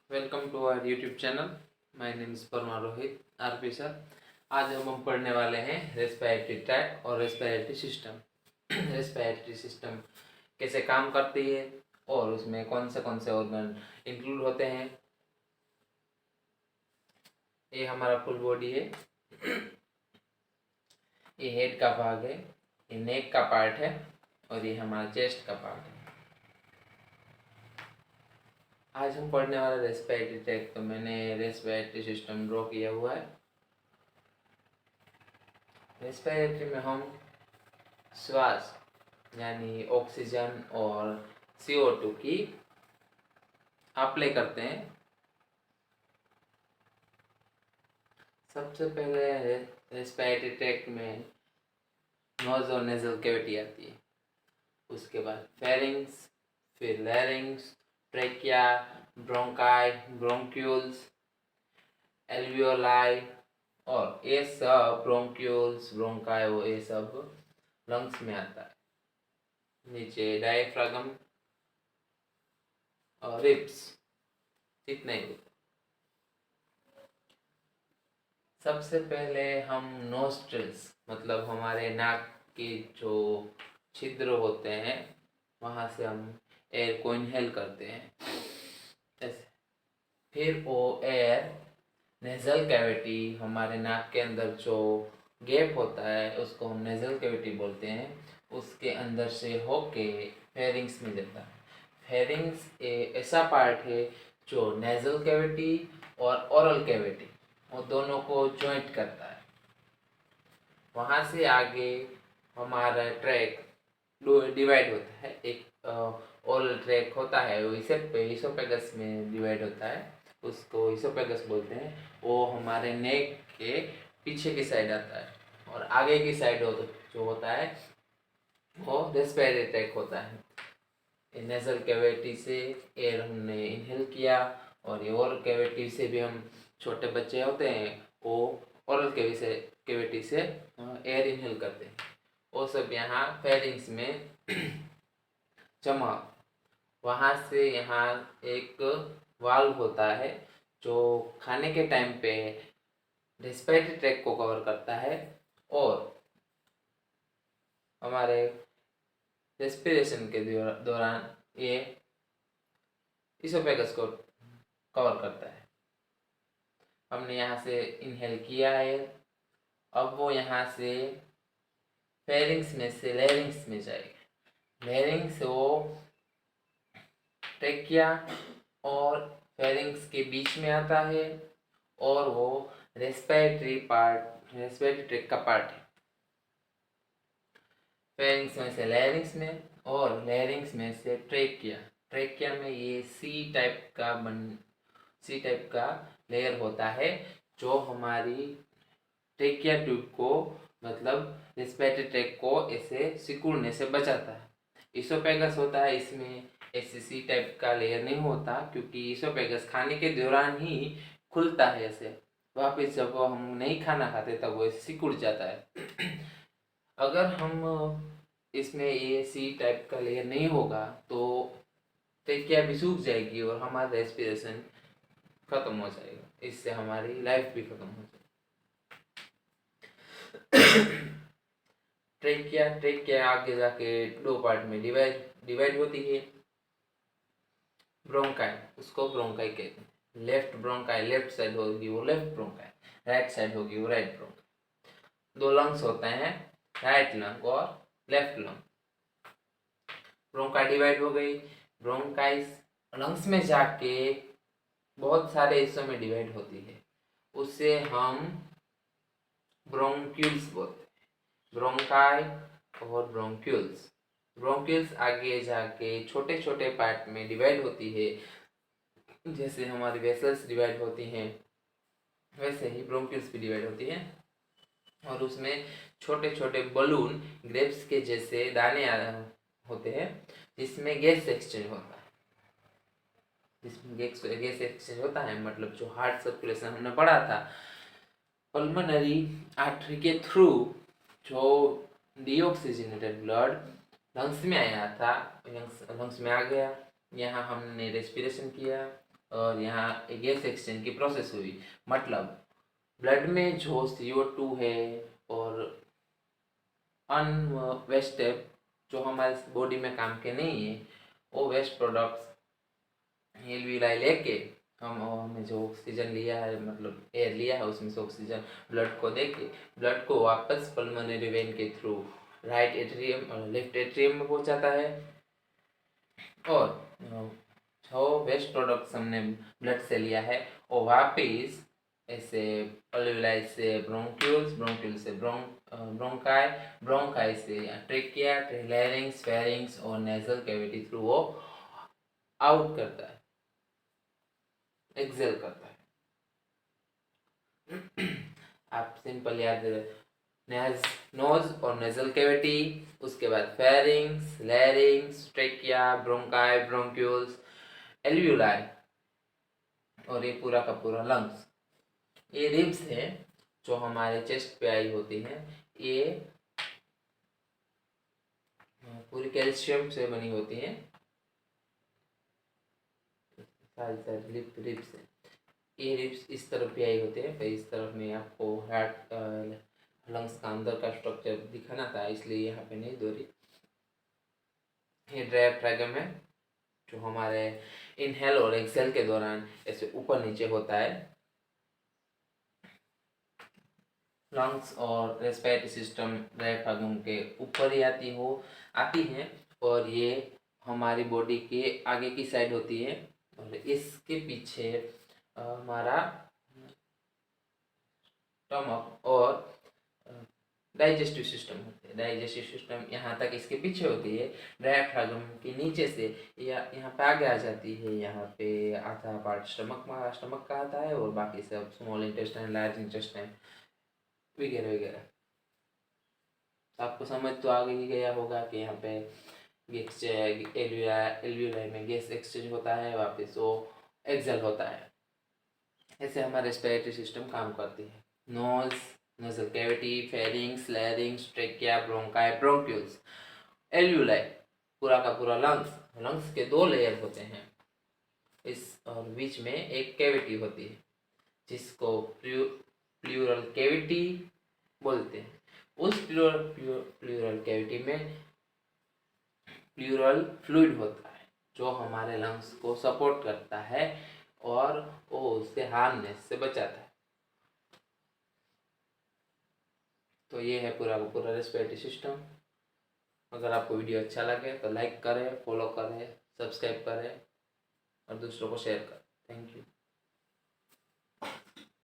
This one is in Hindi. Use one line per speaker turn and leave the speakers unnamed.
Welcome to our YouTube channel. My name is Parmar Rohit RP sir. आज हम पढ़ने वाले हैं रेस्पिरेटरी ट्रैक और रेस्पिरेटरी सिस्टम। रेस्पिरेटरी सिस्टम कैसे काम करती है और उसमें कौन से ऑर्गन इंक्लूड होते हैं। ये हमारा फुल बॉडी है, ये हेड का भाग है, ये नेक का पार्ट है और ये हमारा चेस्ट का पार्ट है। आज हम पढ़ने वाले रेस्पिरेटरी ट्रैक, तो मैंने रेस्पिरेटरी सिस्टम ड्रॉ किया हुआ है। रेस्पिरेटरी में हम श्वास यानी ऑक्सीजन और CO2 की अप्लाई करते हैं। सबसे पहले रेस्पिरेटरी ट्रैक में नोज और नेजल कैविटी आती है, उसके बाद फेरिंग्स, फिर लैरिंग्स, ट्रेकिया, ब्रोंकाई, ब्रोंक्यूल्स, एल्वियोलाई, और ये सब ब्रोंक्यूल्स ब्रोंकाई वो ये सब लंग्स में आता है। नीचे डायफ्रागम और रिब्स, इतना ही होता है। सबसे पहले हम नोस्ट्रिल्स मतलब हमारे नाक के जो छिद्र होते हैं वहाँ से हम एयर को इनहेल करते हैं ऐसे। फिर वो एयर नेजल कैविटी, हमारे नाक के अंदर जो गैप होता है उसको हम नेजल कैविटी बोलते हैं, उसके अंदर से होके फेरिंग्स में जाता है। फेरिंग्स ऐसा पार्ट है जो नेजल कैविटी और ओरल कैविटी वो दोनों को जॉइंट करता है। वहाँ से आगे हमारा ट्रैक डिवाइड होता है। एक ओरल ट्रैक होता है वो इसोफेगस में डिवाइड होता है, उसको इसोफेगस बोलते हैं। वो हमारे नेक के पीछे की साइड आता है और आगे की साइड जो होता है वो रेस्पिरेटरी ट्रैक होता है। नेजल कैविटी से एयर हमने इनहेल किया और ये ओरल कैविटी से भी हम छोटे बच्चे होते हैं वो ओरल कैविटी से एयर इनहेल करते हैं। वो सब यहाँ फेरिंग्स में जमा। वहाँ से यहाँ एक वाल्व होता है जो खाने के टाइम पे रेस्पिरेटरी ट्रैक को कवर करता है और हमारे रेस्पिरेशन के दौरान ये इसोफेगस को कवर करता है। हमने यहाँ से इनहेल किया है, अब वो यहाँ से फेरिंग्स में से लैरिंग्स में जाएगा। लैरिंग्स वो ट्रेकिया और फेरिंग्स के बीच में आता है और वो रेस्पिरेटरी ट्रैक का पार्ट है। फेरिंग्स में से लैरिंग्स में और लैरिंग्स में से ट्रेकिया। ट्रेकिया में ये सी टाइप का लेयर होता है जो हमारी ट्रेकिया ट्यूब को मतलब रेस्पिरेटरी ट्रैक को ऐसे सिकुड़ने से बचाता है। इसोफेगस होता है, इसमें ऐसे सी टाइप का लेयर नहीं होता क्योंकि इसोफेगस खाने के दौरान ही खुलता है ऐसे, वापस जब हम नहीं खाना खाते तब वो ऐसे सिकुड़ जाता है। अगर हम इसमें ये सी टाइप का लेयर नहीं होगा तो ट्रेकिया भी सूख जाएगी और हमारा रेस्पिरेशन खत्म हो जाएगा, इससे हमारी लाइफ भी खत्म हो जाएगी। ट्रेकिया आगे जाके दो पार्ट में डिवाइड होती है। ब्रोंकाई, उसको ब्रोंकाई कहते हैं। लेफ्ट ब्रोंकाई लेफ्ट साइड होगी वो लेफ्ट ब्रोंकाई, राइट साइड होगी वो राइट ब्रोंकाई। दो लंग्स होते हैं, राइट लंग और लेफ्ट लंग। ब्रोंकाई डिवाइड हो गई। ब्रोंकाइस लंग्स में जाके बहुत सारे हिस्सों में डिवाइड होती है, उससे हम ब्रोंक्यूल्स बोलते हैं। ब्रोंकाई और ब्रोंक्यूल्स। ब्रोंक्यूल्स आगे जाके छोटे छोटे पार्ट में डिवाइड होती है, जैसे हमारी वेसल्स डिवाइड होती हैं वैसे ही ब्रोंक्यूल्स भी डिवाइड होती है और उसमें छोटे छोटे बलून ग्रेप्स के जैसे दाने होते हैं जिसमें गैस एक्सचेंज होता है। जिसमें गैस एक्सचेंज होता है मतलब जो हार्ट सर्कुलेशन हमने पढ़ा था, पल्मोनरी आर्टरी के थ्रू जो डीऑक्सीजनेटेड ब्लड लंग्स में आया था, लंग्स में आ गया। यहाँ हमने रेस्पिरेशन किया और यहाँ एक गैस एक्सचेंज की प्रोसेस हुई। मतलब ब्लड में जो CO2 है और अनवेस्टेड जो हमारे बॉडी में काम के नहीं है, वो वेस्ट प्रोडक्ट्स एलवीलाई लेके हमने जो ऑक्सीजन लिया है, मतलब एयर लिया है, उसमें से ऑक्सीजन ब्लड को देके ब्लड को वापस पल्मोनरी वेन के थ्रू राइट एट्रियम और लेफ्ट एट्रियम में पहुंचाता है। और जो वेस्ट प्रोडक्ट्स हमने ब्लड से लिया है वो वापिस ऐसे अल्वेलाई से ब्रोंक्यूल्स, ब्रोंक्यूल से ब्रोंकाई, ब्रोंकाई से ट्रेकिया, लैरिंग्स, फेरिंग्स और नेजल कैविटी थ्रू वो आउट करता है, एक्सेल करता है। आप सिंपल याद नोज और नेजल कैविटी, उसके बाद pharynx, larynx, trachea, bronchi, bronchioles, alveoli और ये पूरा का पूरा लंग्स। ये रिब्स है जो हमारे चेस्ट पे आई होती हैं, ये पूरी कैल्शियम से बनी होती हैं, सारी रिब्स है। ये रिब्स इस तरफ भी आई होते हैं, पर इस तरफ में आपको हार्ट लंग्स का अंदर का स्ट्रक्चर दिखाना था, इसलिए यहाँ पे नहीं दो रही। ये डायफ्रागम है जो हमारे इनहेल और एक्सेल के दौरान ऐसे ऊपर नीचे होता है। लंग्स और रेस्पिरेटरी सिस्टम डायफ्रागम के ऊपर ही आती हैं और ये हमारी बॉडी के आगे की साइड होती है और इसके पीछे हमारा स्टमक और डाइजेस्टिव सिस्टम होते हैं। डाइजेस्टिव सिस्टम यहाँ तक इसके पीछे होती है, डायफ्रागम के नीचे से या यहाँ पे आगे आ जाती है। यहाँ पे आधा पार्ट स्टमक का आता है और बाकी सब स्मॉल इंटेस्टाइन, लार्ज इंटेस्टाइन वगैरह वगैरह। आपको समझ तो आगे ही गया होगा कि यहाँ पे एल्वियोलाई में गैस एक्सचेंज होता है, वापस वो एक्सेल होता है। ऐसे हमारे रेस्पिरेटरी सिस्टम काम करती है। Nose, nasal cavity, pharynx, larynx, trachea, bronchi, bronchioles, alveoli, पूरा का पूरा लंग्स। लंग्स के 2 लेयर होते हैं, इस और बीच में एक कैविटी होती है जिसको प्लूरल कैविटी बोलते हैं। उस प्लूरल कैविटी में प्लूरल फ्लूइड होता है जो हमारे लंग्स को सपोर्ट करता है और वो उससे हार्मनेस से बचाता है। तो ये है पूरा का पूरा रेस्पिरेटरी सिस्टम। अगर आपको वीडियो अच्छा लगे तो लाइक करें, फॉलो करें, सब्सक्राइब करें और दूसरों को शेयर करें। Thank you.